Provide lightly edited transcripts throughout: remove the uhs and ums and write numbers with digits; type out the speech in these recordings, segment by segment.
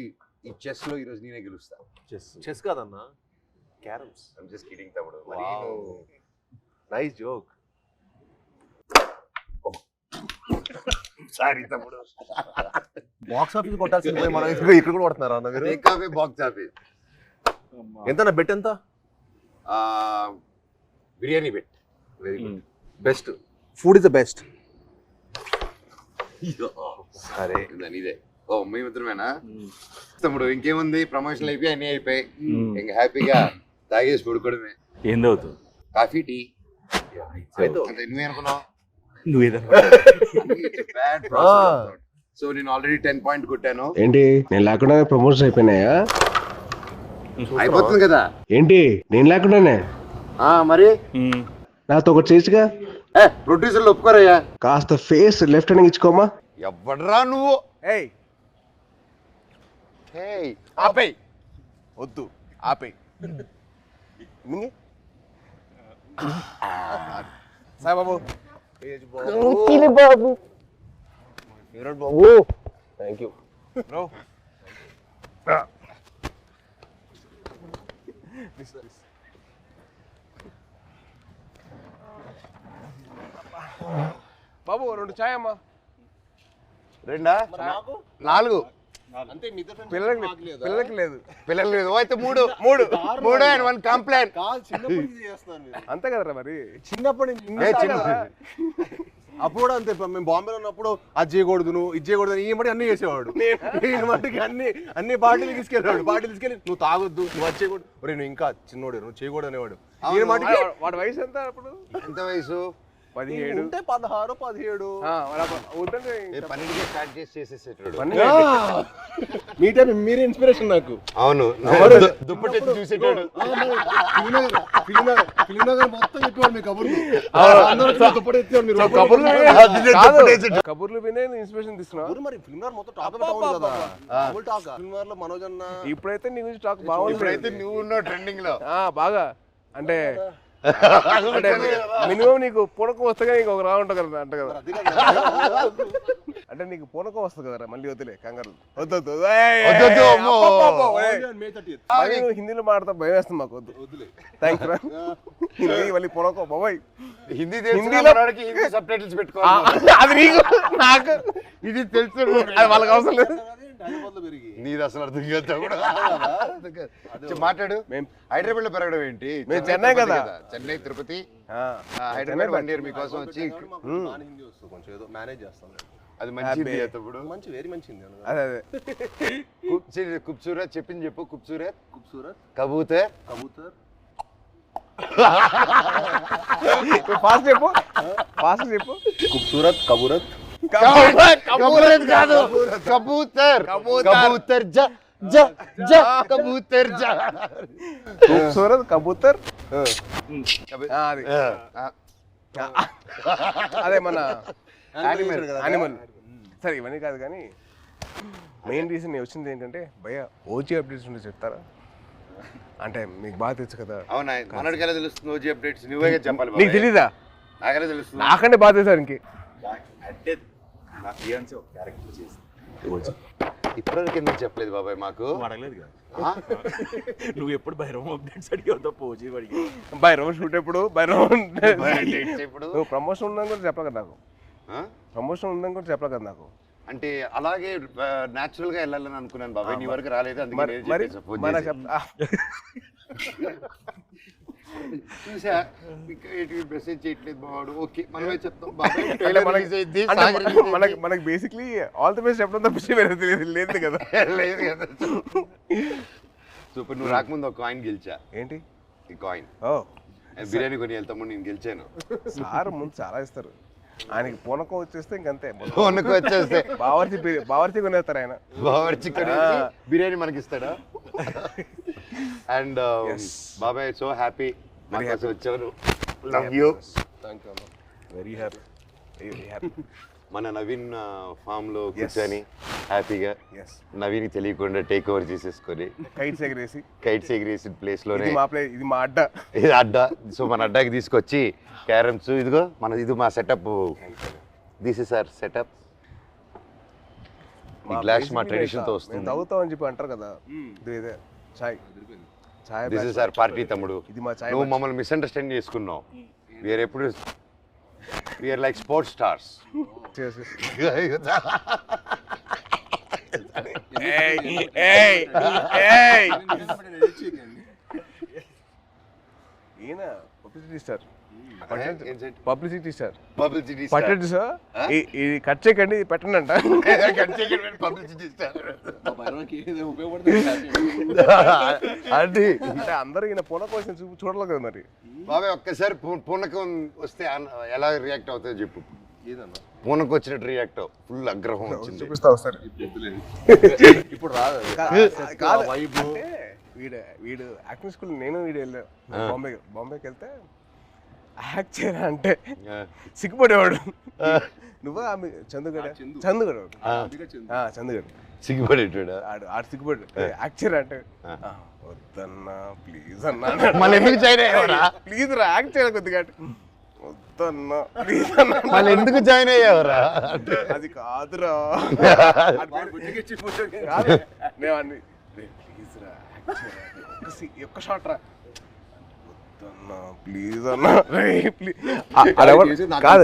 ఈ చెస్ లో ఈ రోజు నేనే గెలుస్తా. చెస్ కాదన్నా, క్యారమ్స్. ఐమ్ జస్ట్ కిడింగ్ తమ్ముడు. మరి నైస్ జోక్. సారీ తమ్ముడు. బాక్స్ ఆఫీస్ కొట్టాల్సింది పోయి మనం ఇక్కడ కూడా కొడుతున్నారా అన్న మీరు? Take away box office. ఎంత బెట్ ఎంత? Biryani bet. Very good. Best food is the best. సరే ఇదే. ఓ మేమిద్దరమేనా తమ్ముడు? ఇంకేముంది, ప్రమోషన్లు అయిపోయి అన్నీ అయిపోయి ఇంకా హ్యాపీగా తాగేసి పడుకోవడమే. ఏం తాగుతావు? Coffee, tea. నువ్వేనుకున్నావు? సో నేను ఆల్రెడీ 10 పాయింట్ కొట్టాను. ఏంటి నేను లేకుండా ప్రమోషన్ అయిపోయినాయా? అయిపోతుంది కదా. ఏంటి నేను లేకుండానే? మరి నాతో ఒకటి చేసిగా. ప్రొడ్యూసర్లు ఒప్పుకోరయ్యా. కాస్త ఫేస్ లెఫ్ట్ హ్యాండ్ ఇచ్చుకోమా. ఎవడరా నువ్వు? ఆపేయ్, వద్దు ఆపేయ్. సాయిబాబు బాబు, బాబు థ్యాంక్ యూ బ్రో. బాబు 2 చాయ్ అమ్మా. 2 4 అంతే. పిల్లలకి లేదు. పిల్లలు లేదు. అయితే 3 అండ్ 1 కంప్లైంట్. అంతే కదరా మరి. చిన్నప్పటి నుంచి అప్పుడు కూడా అంతే. మేము బాంబేలో ఉన్నప్పుడు అది చేయకూడదు, నువ్వు ఇది చేయకూడదు, ఈ మట్టి అన్ని చేసేవాడు. నేను మట్టికి అన్ని పార్టీలు తీసుకెళ్ళాడు. పార్టీలు తీసుకెళ్ళి నువ్వు తాగొద్దు, నువ్వు అది చేయకూడదు, నువ్వు ఇంకా చిన్నోడు, నువ్వు చేయకూడదు అనేవాడు. ఈ మట్టికి వాడి వయసు ఎంత అప్పుడు? ఎంత వయసు? 17 ఉంటే 16 17. పన్నెండుకే స్టార్ట్ చేసేసేటాడు. మీ టైం మీరే ఇన్స్పిరేషన్ నాకు. అవును, దుప్పటి చూసేటాడు. మొత్తం చెప్పేవాడు మీ కబుర్లు. కబుర్లు వినే ఇన్స్పిరేషన్ తీసుకున్నావు. మరి ఫిల్మ్ మొత్తం టాక్ కదా. ఫిల్మ్ లో మనోజ్ అన్న ఇప్పుడైతే నీ గురించి టాక్ బాగుంది. ఇప్పుడైతే నువ్వు ఉన్నావు ట్రెండింగ్ లో బాగా. అంటే మినిమం నీకు పూనకం వస్తే నీకు ఒక రా ఉంటుంది కదా అంట కదా. అంటే నీకు పూనకం వస్తుంది కదరా. మళ్ళీ వద్దులే కంగారు. వద్దు హిందీలో మాట్లాడతా భయం వేస్తుంది మాకు. వద్దు థ్యాంక్స్ రా. హిందీ మళ్ళీ పూనకం బాబాయ్. హిందీలో సబ్ టైటిల్స్ పెట్టుకోవాలి. అది నీకు నాకు ఇది తెలుసు, అది వాళ్ళకి అవసరం లేదు. నీది అసలు అర్థం కాదు. మాట్లాడు. హైదరాబాద్ లో పెరగడం ఏంటి? మేము చెన్నై కదా. చెన్నై, తిరుపతి, హైదరాబాద్ 1 ఇయర్ మీకోసం వచ్చి కొంచెం ఏదో మేనేజ్ చేస్తాను. అది మంచిది. మంచి వెరీ మంచిది. అదే ఖూబ్సూరత్ చెప్పింది చెప్పు. ఖూబ్సూరత్ కబూతర్ ఫాస్ట్ చెప్పు. ఫాస్ట్ చెప్పు. ఖూబ్సూరత్ కబూరత్ కబూతర్ కాదు, కబూతర్. కబూతర్ జ జ జ కబూతర్ జ. ఖూబ్సూరత్ కబూతర్. అది అదే మన యానిమల్. సరే ఇవన్నీ కాదు కానీ మెయిన్ రీజన్ నేను వచ్చింది ఏంటంటే భయ్య ఓజీ అప్డేట్స్ ఉంటే చెప్తారా? అంటే మీకు బాగా తెలుసు కదా. అవునా? మనడికెలా తెలుస్తుంది ఓజీ అప్డేట్స్? నువ్వే చెప్పాలి. నీకు తెలీదా? నాకెలా తెలుస్తుంది? నాకంటే బాగా తెలుసా ఇంకే. అంటే నా ఫియాన్సీ ఒక క్యారెక్టర్ చేసింది ఓజీ. ఇప్పటివరకు ఎందుకు చెప్పలేదు బాబాయ్ మాకు? అడగలేదు కదా. నువ్వు ఎప్పుడు బైరవం అప్డేట్స్ అడిగావు తప్ప ఓజీ అడిగి. బైరవం షూట్ ఎప్పుడు, బైరవం ఇప్పుడు నువ్వు ప్రమోషన్ ఉందని కూడా చెప్పలే కదా నాకు. ప్రమోషన్ ఉందని కూడా చెప్పలే కదా నాకు. అంటే అలాగే న్యాచురల్ గా వెళ్ళాలని అనుకున్నాను బాబాయ్. నీ వరకు రాలేదు. చూసా మెసేజ్ చేయట్లేదు బావాడు. ఓకే మనమే చెప్తాం. మనకి బేసిక్లీ ఆల్ ది బెస్ట్ చెప్పడం తప్ప లేదు కదా. లేదు కదా. సూపర్. నువ్వు రాకముందు ఒక కాయిన్ గెలిచా. ఏంటి ఈ కాయిన్? బిర్యానీ కొని వెళ్తాము. నేను గెలిచాను. సార్ ముందు చాలా ఇస్తారు. ఆయనకి పూనకం వచ్చేస్తే ఇంకంతే. పూనకం వచ్చేస్తే బావర్చి కొనేస్తారు ఆయన. బావర్చి కొనేసి బిర్యానీ మనకి ఇస్తాడా? అండ్ బాబాయ్ సో హ్యాపీ వచ్చాను. Love you. Thank you. Very happy. మన నవీన్ ఫామ్ లో కూర్చొని హ్యాపీగా నవీన్ తెలియకుండా టేక్ ఓవర్ చేసేసుకొని కైట్స్ ఎగిరేసి ప్లేస్ లోనే ఇది మా అడ్డా. ఇది అడ్డా. సో మన అడ్డాకి తీసుకొచ్చి క్యారమ్స్ ఇదిగో ఇది మా setup. This is our setup. ఈ గ్లాస్ మా ట్రెడిషన్ తో వస్తుంది. తాగుతామని చెప్పి అంటారు కదా, ఇదే చాయ్. చాయ్ దిస్ ఇస్ అవర్ పార్టీ తమ్ముడు. ఇది మా చాయ్. నువ్వు మమ్మల్ని మిస్అండర్స్టాండ్ చేసుకున్నావు. వీఆర్ ఎప్పుడు వీఆర్ లైక్ స్పోర్ట్స్ స్టార్స్. ఈయన పబ్లిసిటీ స్టార్. Publicity star. పట్టండి సార్, ఇది కట్ చేయకండి, ఇది పెట్టండి అంట. పబ్లిసిటీ స్టార్ అంటే అందరూ ఈయన పూల కోసం చూడలేదు కదా మరి. బాబాయ్ ఒక్కసారి పూనకం వస్తే ఎలా రియాక్ట్ అవుతుందో చెప్పు. పూనకు వచ్చినట్టు రియాక్ట్ అవ్వు. ఫుల్ ఆగ్రహం వచ్చింది. చూపిస్తా ఒకసారి. ఇప్పుడు రాదు కాదు అంటే వీడు యాక్టింగ్ స్కూల్ నేను వీడు వెళ్ళా బాంబేకి వెళ్తే యాక్ట్ చేయరా అంటే సిగ్గుపడేవాడు. నువ్వా చందుగడ సిగ్గుపడేటాడు. ఆడు సిగ్గుపడు. యాక్ట్ చేయరా అంటే వద్దన్నా ప్లీజ్ అన్నా. మళ్ళీ ఎందుకు జాయిన్ అయ్యావరా? ప్లీజ్ రా యాక్ట్ చేయాలి కొద్దిగా. వద్దన్నా ప్లీజ్ అన్నా. మళ్ళీ ఎందుకు జాయిన్ అయ్యావరా? అది కాదురా. నేను అన్ని ప్లీజ్ రా ఒక్క షాట్ రా. ప్లీజ్ అన్నా కాదు.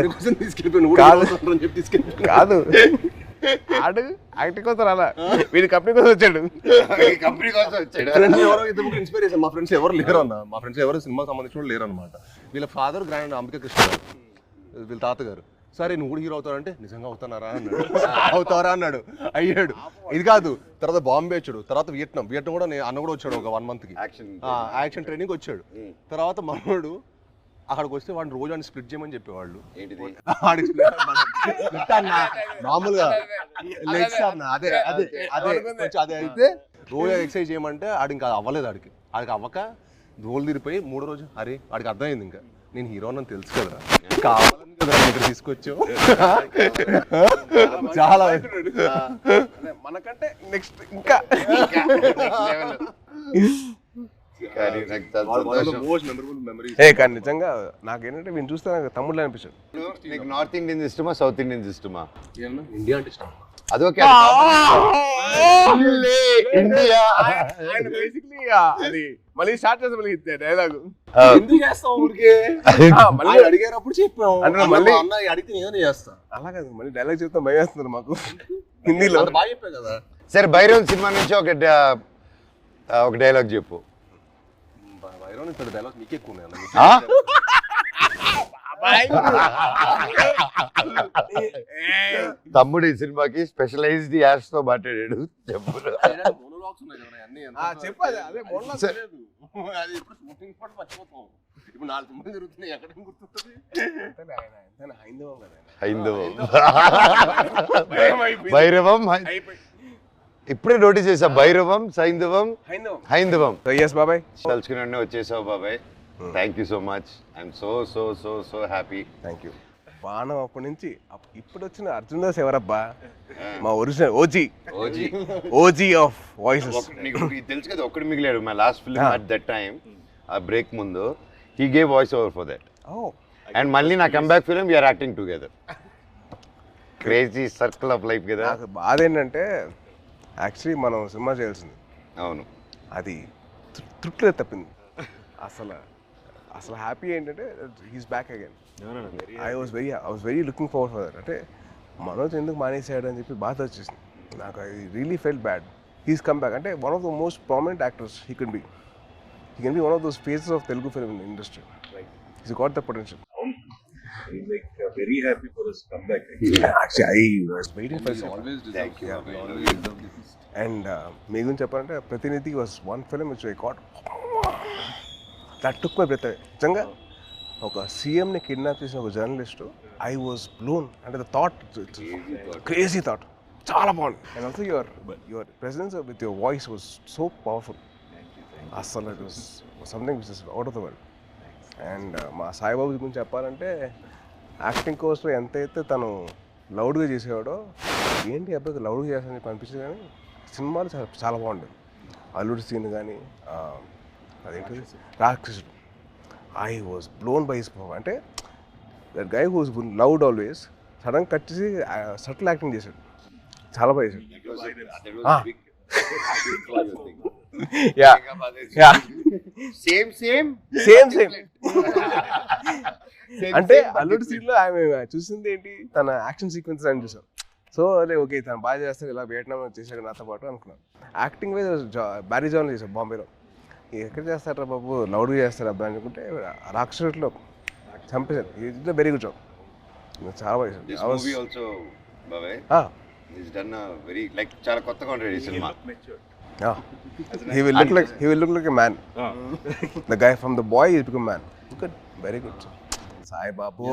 ఆడు యాక్టింగ్ కోసం రాలా, వీడి కంపెనీ కోసం వచ్చాడు. కంపెనీ కోసం వచ్చాడు. ఇన్స్పిరేషన్. మా ఫ్రెండ్స్ ఎవరు లేరు అన్న. మా ఫ్రెండ్స్ ఎవరు సినిమా సంబంధించిన లేరు అనమాట. వీళ్ళ ఫాదర్ గ్రాండ్ అంబికా కృష్ణ గారు, వీళ్ళ తాతగారు. సరే నువ్వు కూడా హీరో అవుతావంటే నిజంగా అవుతానారా అన్నాడు. అవుతారా అన్నాడు. అయ్యాడు. ఇది కాదు, తర్వాత బాంబే వచ్చాడు, తర్వాత వియట్నాం కూడా అన్న కూడా వచ్చాడు ఒక 1 month యాక్షన్ ట్రైనింగ్ వచ్చాడు. తర్వాత మనోడు అక్కడికి వస్తే వాడిని రోజు అని స్ప్లిట్ చేయమని చెప్పేవాళ్ళు. మామూలుగా లెగ్స్ అన్న అదే అదే అదే అదే అయితే రోజు ఎక్సర్సైజ్ చేయమంటే ఆడికి ఇంకా అవ్వలేదు. ఆడికి అవ్వక రోల్ తిరిగిపోయి 3వ రోజు అరే వాడికి అర్థమైంది ఇంకా నేను హీరో అని తెలుసు కదా, కావాలని కదా ఇక్కడ తీసుకొచ్చావు. చాలా మనకంటే నెక్స్ట్ ఇంకా కానీ నిజంగా నాకేంటంటే వీళ్ళు చూస్తే నాకు తమ్ముళ్ళు అనిపించాడు. నీకు నార్త్ ఇండియన్స్ ఇష్టమా సౌత్ ఇండియన్స్ ఇష్టమా? ఇండియా అంటే ఇష్టం. అదొకే ఇండియా అది మళ్ళీ స్టార్ట్ చేస్తాం మళ్ళీ డైలాగ్. ఎందుకు చేస్తాం ఊరికే? మళ్ళీ అడిగేటప్పుడు చెప్పాం అంటే మళ్ళీ అడిగితే నేనే చేస్తా. అలా కాదు, మళ్ళీ డైలాగ్ చెప్తాం భయం వేస్తున్నారు మాకు హిందీలో. బాగా చెప్పా కదా. సరే భైరవ్ సినిమా నుంచి ఒక డైలాగ్ చెప్పు. భైరవ్ ఇక్కడ డైలాగ్ నీకే ఎక్కువ ఉన్నాయి. తమ్ముడు ఈ సినిమాకి స్పెషలైజ్డ్ యాడ్స్ తో మాట్లాడాడు. చెప్పు. భైరవం ఇప్పుడే నోటీస్ చేసా. భైరవం హైందవం. బాబాయ్ తలుచుకుని వచ్చేసావు బాబాయ్. Thank you so much. I'm so so so so happy. Thank you. బాణం అప్పటి నుంచి ఇప్పుడు వచ్చిన అర్జున్ దాస్ ఎవరబ్బా? మా ఒరిజినల్ ఓజీ ఆఫ్ వాయిసెస్. నీకు తెలుసు కదా, ఒక్కడు మిగిలాడు. My last film at that time, ఆ బ్రేక్ ముందు he gave voice over for that. And మళ్ళీ నా comeback film we're acting together. Crazy circle of life కదా. నాకు బాధ ఏంటంటే యాక్చువల్లీ మనం సినిమా చేయాల్సింది. అవును, అది తృప్తిలో తప్పింది. అసలు హ్యాపీ ఏంటంటే he's back again. I was very looking forward for that. అంటే మనోజ్ ఎందుకు మానేసాడు అని చెప్పి బాధ వచ్చేసింది నాకు. I really felt bad. He's come back. అంటే one of the most prominent actors he can be one of those faces of Telugu film industry. He's got the potential. I'm like very happy for his comeback. Actually, I was waiting for it. Always Thank you. And మీ గురించి చెప్పాలంటే Prathinidhi was one film which I got that took my breath. నిజంగా ఒక సీఎంని kidnap చేసిన ఒక journalist, I was blown. అంటే the thought, crazy thought, చాలా బాగుంది. And also your presence with your voice was so powerful. అస్సలు it was something which is out of the world. And మా సాయిబాబు గురించి చెప్పాలంటే యాక్టింగ్ కోసం ఎంతైతే తను లౌడ్గా చేసేవాడో, ఏంటి అబ్బాయికి లౌడ్గా చేస్తానని చెప్పి అనిపించింది. కానీ సినిమాలు చాలా బాగుండేది. అల్లుడి సీన్ కానీ అదేంటి రాక్షసుడు, I was blown by his power. అంటే that guy who's loud always sudden cut చేసి సటిల్ యాక్టింగ్ చేశాడు. చాలా బాగా చేశాడు. యా యా సేమ్ సేమ్ అంటే అల్లుడు సీన్ లో ఆమె చూసింది ఏంటి, తన యాక్షన్ సీక్వెన్స్ అని చూసాం. సో అదే ఓకే తను బాగా చేస్తాడు, ఇలా వియట్నాం చేశాడు నాతో పాటు అనుకున్నాను. యాక్టింగ్ వైజ్ బ్యారీ జాన్ చేశాడు బాంబేలో. ఎక్కడ చేస్తారా బాబు, లౌడ్గా చేస్తారు అబ్బాయి అనుకుంటే రాక్షసులో చంపేశారు. ఇది వెరీ గుడ్ జాబ్, చాలా బాగా చేశాడు. చాలా కొత్తగా ఉంటుంది ఈ cinema. He will look like a man. The guy from the boy is become man. Good, very good. Saibabu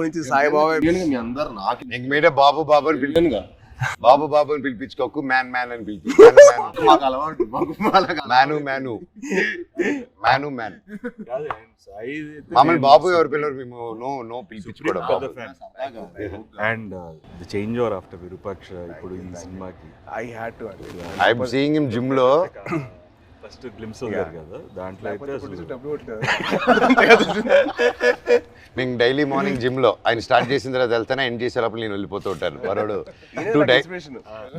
నుంచి సాయిబాబు మీ అందరు నాకు ఇంక మీరే బాబు బాబు అని పిలిచానుగా. బాబు బాబు అని పిలిపించుకోకు, మ్యాన్ మ్యాన్ అని పిలిపి. మాకు అలవాటు మ్యాను మమ్మల్ని బాబు ఎవరు పిల్లలు, మేము నో పిలిపించుకోవడం బాబు. And the change over after Virupaksha ఇప్పుడు ఈ సినిమాకి I had to I'm seeing him gym లో. ఫస్ట్ గ్లిమ్స్ ఉంది కదా, దాంట్లో అయితే నేను డైలీ మార్నింగ్ జిమ్ లో ఆయన స్టార్ట్ చేసిన తర్వాత వెళ్తానే ఎండ్ చేసే లోపల నేను వెళ్ళిపోతూ ఉంటాను. వరోడు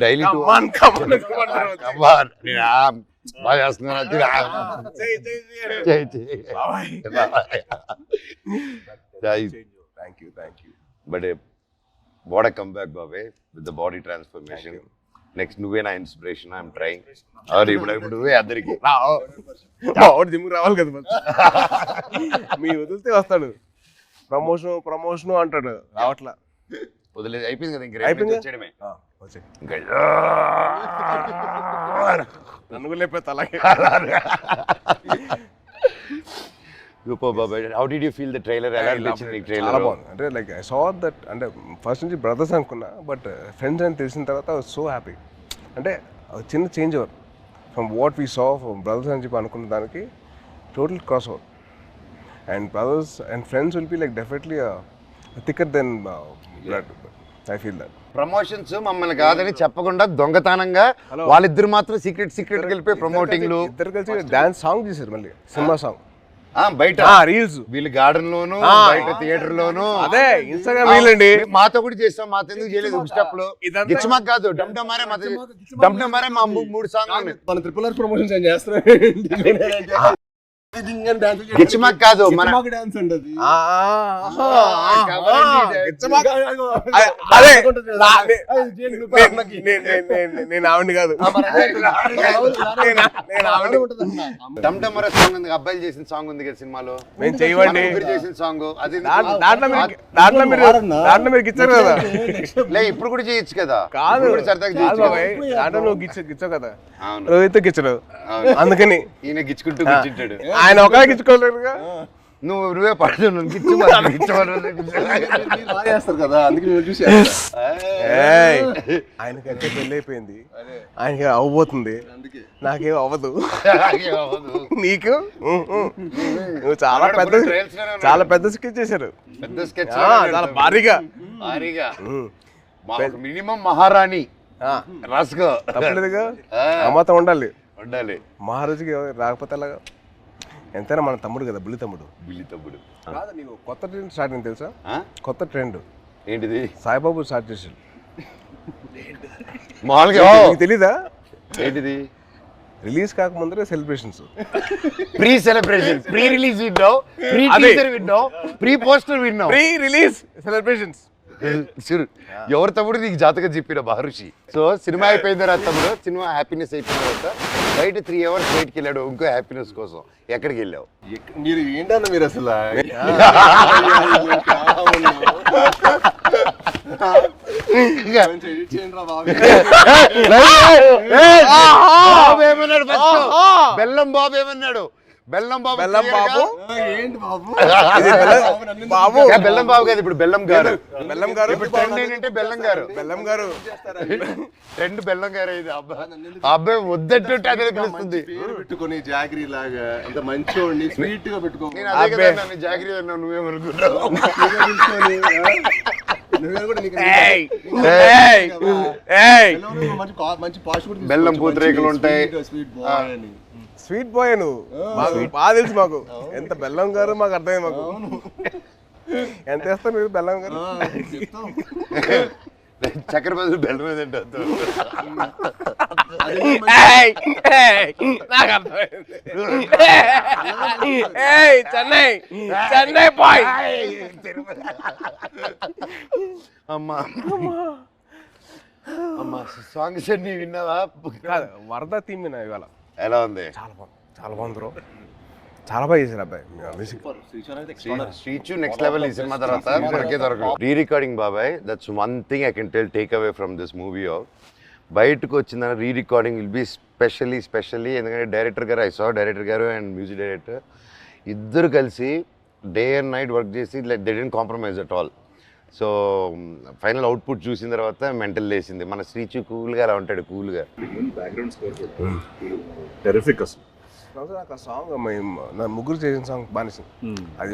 డైలీ బాగా చేస్తున్నాను. But what a come back బాబే with the body transformation. Next నువ్వే నా ఇన్స్పిరేషన్. I'm trying. ఇప్పుడు నువ్వే అందరికి జిమ్ రావాలి కదా, మీ వదిలితే వస్తాడు. ప్రమోషన్ అంటాడు, రావట్లా. వదిలేదు, అయిపోయింది కదా. ఇంక అయిపోయింది. వచ్చేయడమే. నన్ను లేకపోతే అలాగే. How did you feel the trailer? ఎలా అనిపించింది నీకు ట్రైలర్? చాలా బాగుంది. అంటే లైక్ ఐ సా దట్, అంటే ఫస్ట్ నుంచి బ్రదర్స్ అనుకున్నా, బట్ ఫ్రెండ్స్ అని తెలిసిన తర్వాత ఐ వాజ్ సో హ్యాపీ. అంటే చిన్న change over from what we saw from brothers అని చెప్పి అనుకున్న దానికి total cross over. And brothers and friends will be like definitely thicker then blood. I feel that. Promotions మమ్మల్ని కాదని చెప్పకుండా దొంగతనంగా వాళ్ళిద్దరు మాత్రం సీక్రెట్ వెళ్ళిపోయి ప్రమోటింగ్లు. ఇద్దరు కలిసి డాన్స్ సాంగ్ చేశారు, మళ్ళీ సినిమా సాంగ్ బయట రీల్స్. వీళ్ళు గార్డెన్ లోను, బయట థియేటర్ లోను. అదే ఇన్స్టాగ్రామ్ రీల్ అండి. మాతో కూడా చేస్తాం, మాతో ఎందుకు చేయలేదు స్టెప్ లో. గిచ్చమాక్ కాదు, డమ్డమారే మా 3 సాంగ్ మన ట్రిపుల్ ఆర్ ప్రమోషన్స్ ఏం చేస్తారు. గిచ్చమాక్ కాదు, మన డాన్స్ అంటది. నేను ఆవిడ కాదు, డమ్డమరే సాంగ్ ఉంది, అబ్బాయిలు చేసిన సాంగ్ ఉంది కదా సినిమాలో. మేము చేయవండి చేసిన సాంగ్ అది. దాంట్లో మీరు గిచ్చారు కదా. లే ఇప్పుడు కూడా చేయొచ్చు కదా. కాదు సరదాగా దాంట్లో నువ్వు గిచ్చావు కదా, రోహిత్ గిచ్చడు. అందుకని ఈయన గిచ్చుకుంటూ కూర్చుంటాడు. ఆయన ఒక గిచ్చుకోలేదుగా. నువ్వే పడుతు చేస్తారు కదా, అందుకే చూసి ఆయనకంటే పెళ్ళి అయిపోయింది, ఆయనకి అవ్వబోతుంది, నాకేం అవ్వదు. నీకు నువ్వు చాలా పెద్ద స్కెచ్ చేశారు. పెద్ద స్కెచ్ చాలా భారీగా మినిమం మహారాణి రాసుకో. తప్పలేదుగా, అమ్మతం ఉండాలి. మహారాజుకి రాకపోతే అలాగా. ఎంతైనా మన తమ్ముడు కదా, బుల్లి తమ్ముడు. కాదు, నీకు కొత్త ట్రెండ్ స్టార్ట్ అయింది తెలుసా? కొత్త ట్రెండ్ ఏంటిది? సాయిబాబు స్టార్ట్ చేసాడు. మామూలుగా తెలీదా? ఏంటిది? రిలీజ్ కాకముందరే celebrations. Pre celebration, pre release విన్నావు, ప్రీ టీజర్ విన్నావు, ప్రీ పోస్టర్ విన్నావు, ప్రీ రిలీజ్ సెలబ్రేషన్స్. ఎవరు తమ్ముడు నీకు జాతకం చెప్పిన మహర్షి. సో సినిమా అయిపోయిన తర్వాత తమ్ముడు, సినిమా హ్యాపీనెస్ అయిపోయిన తర్వాత బయట 3 hours బయటికి వెళ్ళాడు ఇంకో హ్యాపీనెస్ కోసం. ఎక్కడికి వెళ్ళావు? మీరు ఏంటన్నా మీరు అసలు బెల్లం బాబు ఏమన్నాడు? బెల్లం బాబు ఏంటి బాబు? బాబు బెల్లం బాబు కాదు, ఇప్పుడు బెల్లం గారు. ఇప్పుడు ట్రెండ్ ఏంటంటే బెల్లం గారు. ట్రెండ్ బెల్లం గారు. ఇది అబ్బాయి వద్దంటుంటే అదే పిలుస్తుంది. పేరు పెట్టుకొని జాగ్రీ లాగా అంత మంచోడిని స్వీట్ గా పెట్టుకో. నేను అదే కదా నన్ను జాగ్రీ అన్నావు, నువ్వేమనుకుంటావు? బెల్లం పూతరేకులు ఉంటాయి. స్వీట్ బాయ్ నువ్వు, బాగా తెలుసు మాకు. ఎంత బెల్లం గారు మాకు అర్థమైంది. మాకు ఎంత వేస్తారు మీరు బెల్లం గారు? చక్కెర బదులు బెల్లం మీద తింటావు. నాకు అర్థమైంది. చెన్నై బాయ్. అమ్మా అమ్మా సాంగ్స్ అన్ని విన్నావా? కాదు, వరద థీమ్ విన్నా ఇవాళ. ఎలా ఉంది? చాలా బాగుంది బ్రో. చాలా బాగా చేశారు అబ్బాయి మ్యూజిక్. శ్రీచు నెక్స్ట్ లెవెల్ ఈ సినిమా తర్వాత మనకే దొరకదు. రీ రికార్డింగ్ బాబాయ్, that's one thing I can take away from this movie. బయటకు వచ్చిన re recording will be specially ఎందుకంటే డైరెక్టర్ గారు, ఐ సా డైరెక్టర్ గారు అండ్ మ్యూజిక్ డైరెక్టర్ ఇద్దరు కలిసి డే అండ్ నైట్ వర్క్ చేసి like they didn't compromise at all. So final output చూసిన తర్వాత మెంటల్ లేసింది. మన శ్రీచు కూల్గా అలా ఉంటాడు, కూల్గా. బ్యాక్గ్రౌండ్ స్కోర్ టెరిఫిక్ అసలు. నాకు ఆ సాంగ్ నా ముగ్గురు చేసిన సాంగ్ బానిసింది. అది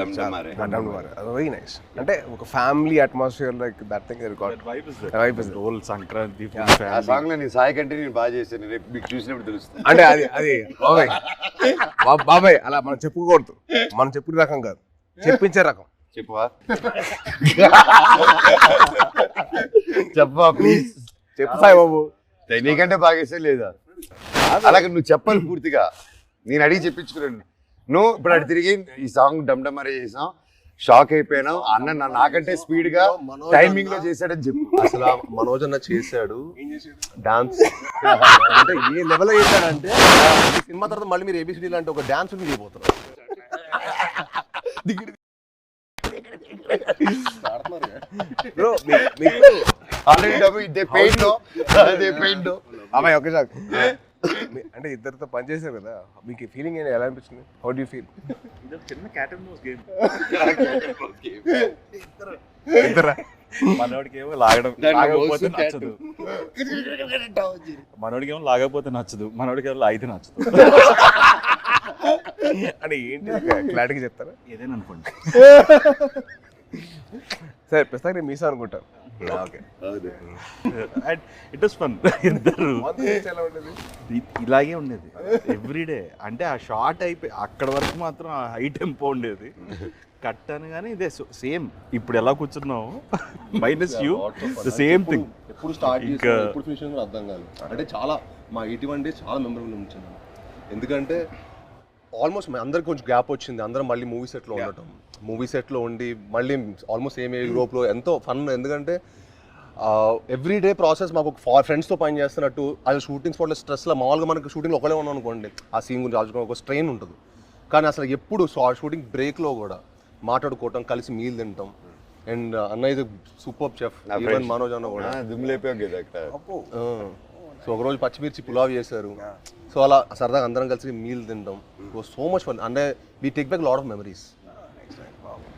వెరీ నైస్. అంటే ఒక family atmosphere like that thing record vibe is role Sankranti ఆ సాంగ్ లో నేను సాయి కంటే నేను బాగా చేశాను, రేపు మీకు చూసినప్పుడు తెలుస్తుంది. అంటే అది బాబాయ్ అలా మనం చెప్పుకోకూడదు. మనం చెప్పుకునే రకం కాదు, చెప్పించే రకం. చెప్పవా? చెప్పవా ప్లీజ్? చెప్పు సాయి బాబు. నీకంటే బాగా చేసే లేదా? అలాగే నువ్వు చెప్పాలి పూర్తిగా. నేను అడిగి చెప్పించుకున్నాను. నువ్వు ఇప్పుడు అటు తిరిగి ఈ సాంగ్ డమ్డమరే చేసాం, షాక్ అయిపోయినావు. అన్న నాకంటే స్పీడ్ గా టైమింగ్ లో చేశాడని చెప్పు. అసలు మనోజ్ అన్న చేశాడు డాన్స్. అంటే ఏ లెవెల్ చేశాడంటే సినిమా తర్వాత మళ్ళీ మీరు ఏబిసిడి లాంటి ఒక డాన్స్ మీరు చేయబోతున్నారు. బ్రో మీకు ఆల్రెడీ డబ్బు ఇదే పెయింట్ అమ్మాయి ఒకే సార్ అంటే ఇద్దరితో పని చేశారు కదా, మీకు ఫీలింగ్ ఎలా అనిపించింది? How do you feel? చిన్న క్యాట్ అండ్ మౌస్ గేమ్. ఇద్దరా? మనోడికేమో లాగకపోతే నచ్చదు, మనోడికేమో లాగకపోతే నచ్చదు, మనోడికేమో లాగితే నచ్చదు. అంటే ఏంటి క్లారిటీగా చెప్తారా? ఏదైనా అనుకోండి. సరే ప్రస్తుతానికి నేను మీసా అనుకుంటాను. Okay, and it was fun. ఇద్దరు ఎలా ఉండేది? ఇలాగే ఉండేది ఎవ్రీడే. అంటే ఆ షార్ట్ అయిపోయి అక్కడ వరకు మాత్రం ఆ హై టెంపో ఉండేది. కట్ అనగానే ఇదే సేమ్ ఇప్పుడు ఎలా కూర్చున్నావు minus you the same thing. ఎప్పుడు స్టార్ట్ ఇంకా ఎప్పుడు ఫినిష్ కూడా అర్థం కాదు. అంటే చాలా మా 81 డేస్ చాలా మెమరబుల్ ఉంచాను. ఎందుకంటే ఆల్మోస్ట్ అందరికి కొంచెం గ్యాప్ వచ్చింది. అందరం మళ్ళీ మూవీ సెట్లో ఉండటం, మూవీ సెట్లో ఉండి మళ్ళీ ఆల్మోస్ట్ సేమ్ యూరోప్లో ఎంతో ఫన్. ఎందుకంటే ఎవ్రీడే ప్రాసెస్ మాకు ఒక ఫ్రెండ్స్తో పని చేస్తున్నట్టు. అది షూటింగ్ స్పాట్లో స్ట్రెస్లో మామూలుగా మనకు షూటింగ్లో ఒకటే ఉన్నాం అనుకోండి, ఆ సీన్ గురించి ఆలోచుకోవడం ఒక స్ట్రెయిన్ ఉంటుంది. కానీ అసలు ఎప్పుడు షూటింగ్ బ్రేక్లో కూడా మాట్లాడుకోవటం, కలిసి మీల్ తింటాం. అండ్ అన్న ఇది సూపర్ చెఫ్, ఈవెన్ మనోజ్ అన్న కూడా దుమ్ములేపావు కదా అక్కడ. సో ఒకరోజు పచ్చిమిర్చి పులావ్ చేశారు. సో అలా సరదాగా అందరం కలిసి మీల్ తింటాం. So much fun. అంటే we take back lot of memories.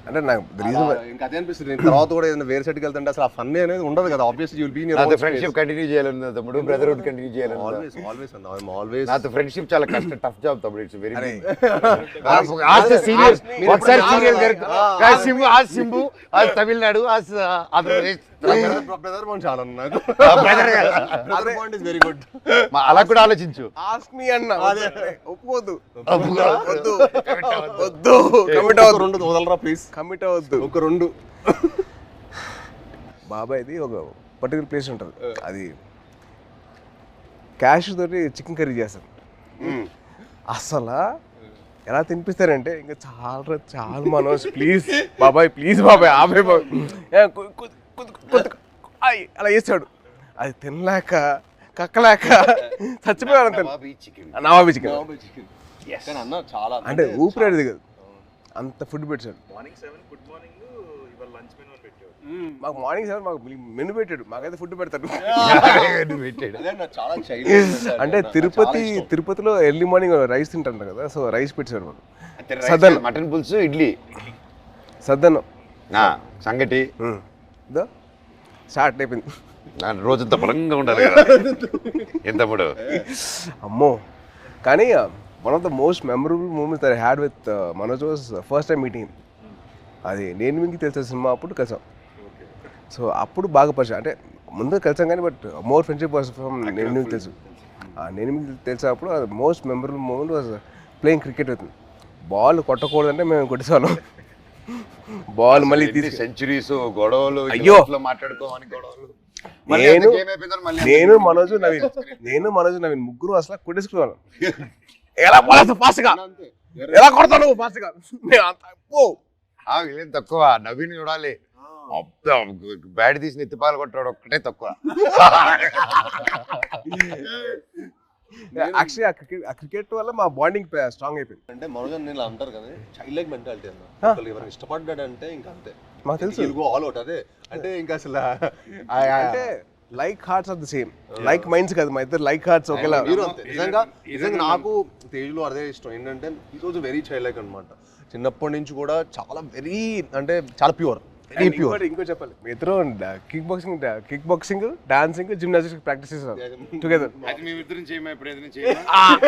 అంటే నాకు రీజన్ ఇంకా అదే అనిపిస్తుంది. తర్వాత కూడా ఏదైనా వేరే సెట్కి వెళ్తుంటే అసలు ఆ ఫన్ అనేది ఉండదు కదా. ఆబ్వియస్లీ యుల్ బీ ఇన్ నాతో ఫ్రెండ్షిప్ కంటిన్యూ చేయాలన్నా తమ్ముడు, బ్రదర్హుడ్ కంటిన్యూ చేయాలన్నా. ఆల్వేస్ అన్న ఐఎమ్ ఆల్వేస్. నాతో ఫ్రెండ్షిప్ చాలా కష్టం, టఫ్ జాబ్ తమ్ముడు. It's very serious. ఒకసారి సీరియస్ आज సింబు आज తమిళనాడు आज ఆంధ్రప్రదేశ్. బ్రదర్ బాండ్ చాలా నాకు. Brother bond is very good. అలా కూడా ఆలోచించు. ఆస్క్ మీ అన్న ఒప్పుకోవద్దు, వద్దు. వద్దు, కమిట్ అవ్వద్దు. రెండు వదలరా ప్లీజ్, కమిట్ అవ్వద్దు. ఒక రెండు. బాబాయ్ది ఒక పర్టికులర్ ప్లేస్ ఉంటుంది, అది క్యాష్ తోటి చికెన్ కర్రీ చేస్తారు. అసలు ఎలా తినిపిస్తారంటే ఇంకా చాలా మనోజ్ ప్లీజ్ బాబాయ్, ప్లీజ్ బాబాయ్ ఆపే అలా చేస్తాడు. అది తినలేక కక్కలేక చచ్చిపోయాడు. నవాబీ చికెన్ అన్న చాలా అంటే ఊపిరాడు దిగదు, అంత ఫుడ్ పెట్టాడు. మార్నింగ్ 7 గుడ్ మార్నింగ్, ఇవాళ లంచ్ మెనూ అని పెట్టాడు. మాకు మార్నింగ్ 7 మాకు మెను పెట్టాడు, మాకైతే ఫుడ్ పెడతాడు. చాలా అంటే తిరుపతిలో ఎర్లీ మార్నింగ్ రైస్ తింటారు కదా, సో రైస్ పెట్టాడు మాకు. మటన్ పులుసు, ఇడ్లీ, సద్దన్నం, సంగటి స్టార్ట్ అయిపోయింది. రోజంతా బలంగా ఉండాలి కదా ఎంతప్పుడు. అమ్మో. కానీ one of the most memorable moments that I had with Manoj was first time meeting. అది నేను మీకు తెలిసిన సినిమా అప్పుడు కలిసాం. సో అప్పుడు బాగా పరిచయం, అంటే ముందు కలిసాం కానీ but more friendship was from నేను మీకు తెలుసు. నేను మీకు తెలిసినప్పుడు అది most memorable moment was playing cricket with. Ball కొట్టకూడదంటే మేము కొట్టేసాను. బాల్ మళ్ళీ సెంచరీస్, గొడవలు, అయ్యో మాట్లాడుకోమని గొడవలు. నేను game అయిపోయిందని మళ్ళీ నేను మనోజ్ నవీన్ ముగ్గురు అసలు కొట్టేసుకున్నాను. ఎలా పోలేదు ఫాస్ట్ గా, ఎలా కొడతాను ఫాస్ట్ గా. వీళ్ళేం తక్కువ, నవీన్ చూడాలి. బ్యాట్ తీసి నెత్తిపాలు కొట్టాడు ఒక్కటే తక్కువ. యాక్చువల్లీ ఆ క్రికెట్ వల్ల మా బాండింగ్ స్ట్రాంగ్ అయిపోయింది. అంటే మనోజ్ నేను అంటారు కదా చైల్డ్ లైక్ మెంటాలిటీ అన్న. ఎవరైనా ఇష్టపడ్డాడంటే ఇంకా అంతే, మాకు తెలుసు ఆల్ అవుట్. అదే అంటే ఇంకా అసలు అంటే like hearts are the same, like minds కాదు మా ఇద్దరు లైక్ హార్ట్స్ ఒకేలా. మీరు అంతే. నిజంగా నాకు తేజ్లో అదే ఇష్టం ఏంటంటే ఈ రోజు వెరీ చైల్డ్ లైక్ అనమాట. చిన్నప్పటి నుంచి కూడా చాలా వెరీ అంటే చాలా ప్యూర్, వెరీ ప్యూర్. ఇంకో చెప్పాలి, మీ ఇద్దరు kick boxing dancing gymnastics practice చేస్తారు టుగెదర్.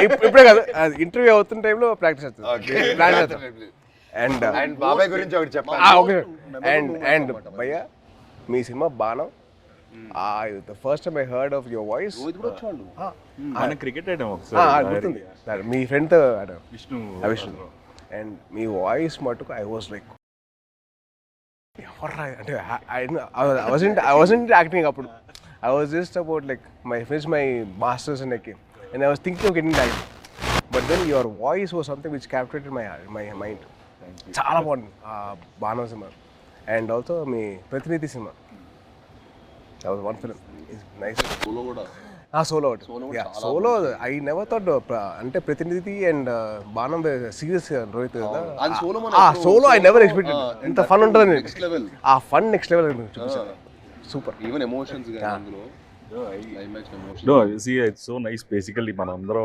ఇప్పుడే కాదు, ఇంటర్వ్యూ అవుతున్న టైంలో ప్రాక్టీస్ చేస్తారు. అండ్ బాబాయ్ గురించి ఒకటి చెప్పాలి. అండ్ భయ్యా మీ సినిమా బాణం, the first time I heard of your voice, మన క్రికెట్ ఆడాం ఒకసారి, గుర్తుంది మీ ఫ్రెండ్ తో ఆడాం, విష్ణు. అండ్ మీ వాయిస్ మటుకు ఐ వాజ్ లైక్ అంటే I wasn't acting అప్పుడు. I was just about like my masters and like, and I was thinking of getting that, but then your voice was something which captivated my mind. చాలా బాగుంది బాణం cinema. And also మీ ప్రతినిధి cinema, that was one film. It's nice. Solo కూడా solo I never thought అంటే ప్రతినిధి and బాణం serious Rohit కదా. Solo I never expected ఇంత ఫన్ ఉంటుంది. ఆ ఫన్ నెక్స్ట్ లెవెల్ చూపించారు. సూపర్. ఈవెన్ ఎమోషన్స్ గాని అందులో No, see, it's so nice. Basically, manandro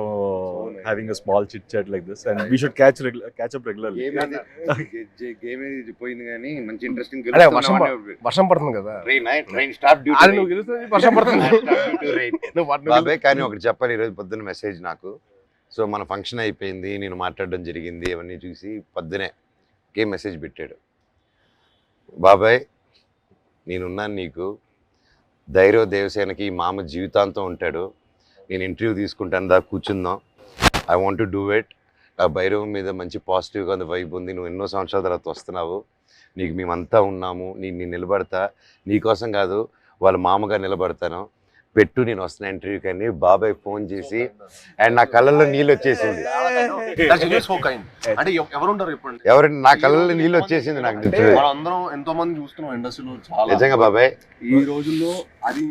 having a small chit chat like this, and we should catch up regularly. Game ఏది పోయింది కానీ మంచి ఇంట్రెస్టింగ్. అదే వర్షం పడుతుంది కదా, ట్రైన్ స్టాప్ డ్యూటీ. నువ్వు గెలుస్తుంది వర్షం పడుతుంది. బాబాయ్ కానీ ఒకటి చెప్పాలి, ఈరోజు పొద్దున్న మెసేజ్ నాకు. సో మన ఫంక్షన్ అయిపోయింది, నేను మాట్లాడడం జరిగింది, అవన్నీ చూసి పొద్దునే గేమ్ మెసేజ్ పెట్టాడు. బాబాయ్ నేనున్నాను నీకు, ధైర్య దేవసేనకి మామ జీవితాంతం ఉంటాడు, నేను ఇంటర్వ్యూ తీసుకుంటాను, దా కూర్చుందాం, I want to do it. ఆ భైరవం మీద మంచి పాజిటివ్గా వైబ్ ఉంది, నువ్వు ఎన్నో సంవత్సరాల తర్వాత వస్తున్నావు, నీకు మేమంతా ఉన్నాము, నేను నిలబడతా, నీకోసం కాదు వాళ్ళ మామగా నిలబడతాను, పెట్టు నేను వస్తున్నా ఇంటర్వ్యూకి అని బాబాయ్ ఫోన్ చేసి, అండ్ నా కళ్ళల్లో నీళ్ళు వచ్చేసింది. అంటే ఎవరుంటారు చెప్పండి, ఎవరంటే నా కళ్ళల్లో నీళ్ళు వచ్చేసింది నాకు. మనం అందరం ఎంతో మంది చూస్తున్నాం ఇండస్ట్రీలో చాలా. నిజంగా బాబాయ్ ఈ రోజుల్లో అది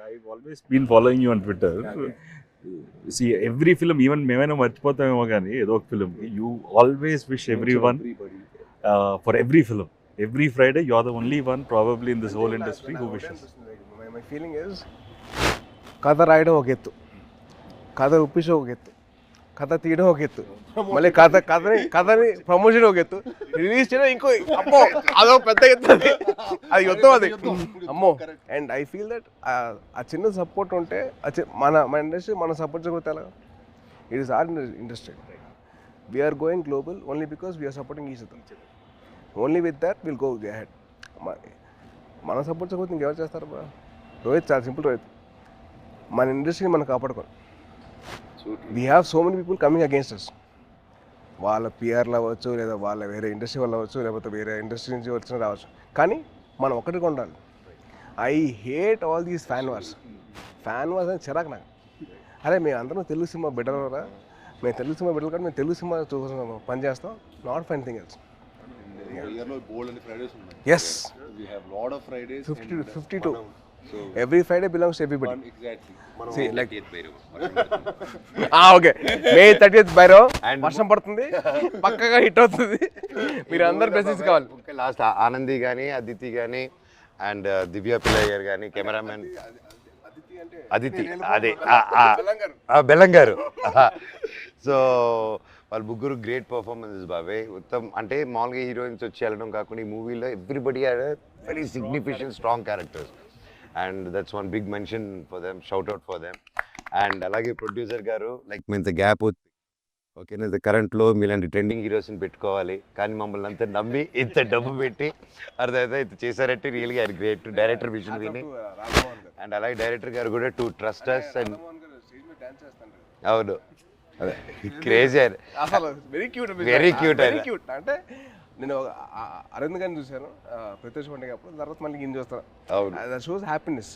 I've always been following you on Twitter. See, every film, even మేమైనా మర్చిపోతామేమో కానీ ఏదో ఒక film, you always wish everyone for every film. Every Friday, you're the only one probably in this whole industry who wishes. My feeling is, కథ రాయడం ఒక ఎత్తు, కథ ఒప్పించడం ఒక ఎత్తు, కథ తీయడం ఒక ఎత్తు, మళ్ళీ కథని ప్రమోషన్ ఒక ఎత్తు, రిలీజ్ చేయడం ఇంకో అమ్మో అదో పెద్ద ఎత్తు, అది యుద్ధం అది అమ్మో. అండ్ ఐ ఫీల్ దట్ ఆ చిన్న సపోర్ట్ ఉంటే మన ఇండస్ట్రీ మన సపోర్ట్ చేయకపోతే ఎలా? It is our industry. We're going global only because we're supporting each other. Only with that will go head. మన సపోర్ట్ చేయకపోతే ఇంకెవరు చేస్తారు బా? రోహిత్ చాలా సింపుల్. రోహిత్ మన ఇండస్ట్రీని మనం కాపాడుకోవాలి. We have so many people coming against us. వాళ్ళ పిఆర్లు అవ్వచ్చు, లేదా వాళ్ళ వేరే ఇండస్ట్రీ వాళ్ళు అవ్వచ్చు, లేకపోతే వేరే ఇండస్ట్రీ నుంచి వచ్చిన రావచ్చు, కానీ మనం ఒకటిగా ఉండాలి. I hate all these fan wars అని చిరాకు నాకు. అరే మేము అందరం తెలుగు సినిమా బిడ్డలరా, మేము తెలుగు సినిమా బిడ్డలు కానీ మేము తెలుగు సినిమా చూసి పని చేస్తాం, not for anything else. Yes, we have lot of Fridays, 52. So every Friday belongs to everybody. Exactly. See, like okay, May 30th బైరో వర్షం పడుతుంది, పక్కగా హిట్ అవుతుంది, మీరు అందరు మెసేజ్ కావాలి. లాస్ట్ ఆనంది కానీ, అదితి కానీ, అండ్ దివ్య పిల్లయ్య గారు కానీ, కెమెరామెన్ అదితి, అదే బెల్లం గారు. సో వాళ్ళ ముగ్గురు గ్రేట్ పర్ఫార్మెన్సెస్ బాబాయ్. ఉత్తమ్ అంటే మామూలుగా హీరోయిన్స్ వచ్చి వెళ్ళడం కాకుండా ఈ మూవీలో everybody had very significant strong characters, and that's one big mention for them, shout out for them. And అలాగే ప్రొడ్యూసర్ గారు లైక్ మీ ఇంత గ్యాప్ అవుతుంది, ఓకేనా, కరెంట్లో మీలాంటి ట్రెండింగ్ హీరోస్ని పెట్టుకోవాలి, కానీ మమ్మల్ని అంతా నమ్మి ఇంత డబ్బు పెట్టి అర్థమైతే ఇంత చేశారంటే రియల్గా ఆయన గ్రేట్. డైరెక్టర్ విజన్ విని, అండ్ అలాగే డైరెక్టర్ గారు కూడా టు ట్రస్ట్ అస్. అండ్ అవును, అదే క్రేజీ, అసలు వెరీ క్యూట్ వెరీ క్యూట్. అంటే నేను అరవింద్ గారిని చూశాను ప్రత్యక్ష పండుగ అప్పుడు, తర్వాత మళ్ళీ ఈయన చూస్తాను. అవును. That shows happiness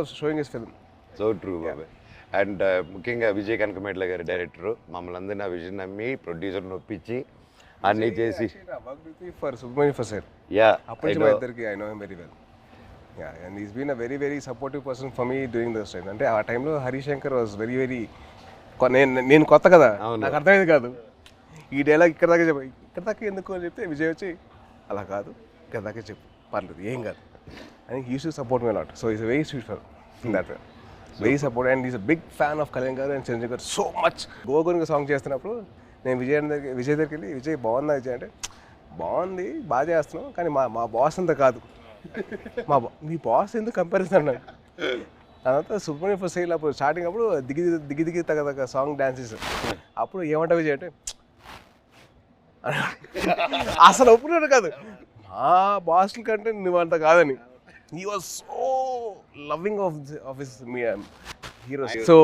of showing his film. So true బాబాయ్. అండ్ ముఖ్యంగా విజయ్ కనకమేట్ల గారి డైరెక్టర్ మమ్మల్ని అందరినీ ఆ విజన్ నమ్మి ప్రొడ్యూసర్ని ఒప్పించి అన్నీ చేసి ఫర్ సుబ్రహ్మణ్యం ఫర్ యా అప్పటి నుంచి మా ఇద్దరికి I know him very well. Ya and is been a very very supportive person for me during those time. అంటే ఆ టైంలో హరిశంకర్ వాజ్ వెరీ వెరీ, నేను కొత్త కదా, నాకు అర్థమైంది కాదు ఈ డైలాగ్ ఇక్కడ దాకా ఎందుకు అని చెప్తే విజయ్ వచ్చి అలా కాదు ఇక్కడ దాకా చెప్పు పర్లేదు ఏం కాదు అని use to support me lot. So is very sweet for that way, very support. And is a big fan of Kalyan గారు అండ్ చిరంజీవి గారు సో మచ్. గోగునికి సాంగ్ చేస్తున్నప్పుడు నేను విజయ్ దగ్గరికి వెళ్ళి, విజయ్ బాగుందా విజయ్ అంటే, బాగుంది బాగా చేస్తున్నావు కానీ మా బాస్ అంత కాదు, మీ బాస్ ఎందుకు కంపారిజన్ అన్నాడు. అదంతా సుబ్రహ్మణ్యం ఫర్ సేల్ అప్పుడు స్టార్టింగ్ అప్పుడు దిగి తగ్గ సాంగ్ డాన్సెస్ అప్పుడు ఏమంటా విజయ్ అంటే అసలు ఒప్పుకున్నాడు కాదు, మా బాస్ల కంటే నువ్వు అంత కాదని. He was so loving of his heroes. So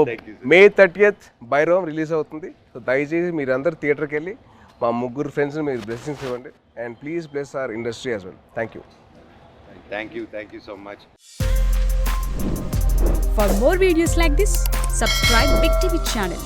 May 30th Bhairavam release అవుతుంది. సో దయచేసి మీరందరూ థియేటర్కి వెళ్ళి మా ముగ్గురు ఫ్రెండ్స్ మీరు బ్లెస్సింగ్స్ ఇవ్వండి and please bless our industry as well. Thank you. Thank you so much. For more videos like this, subscribe Big TV channel.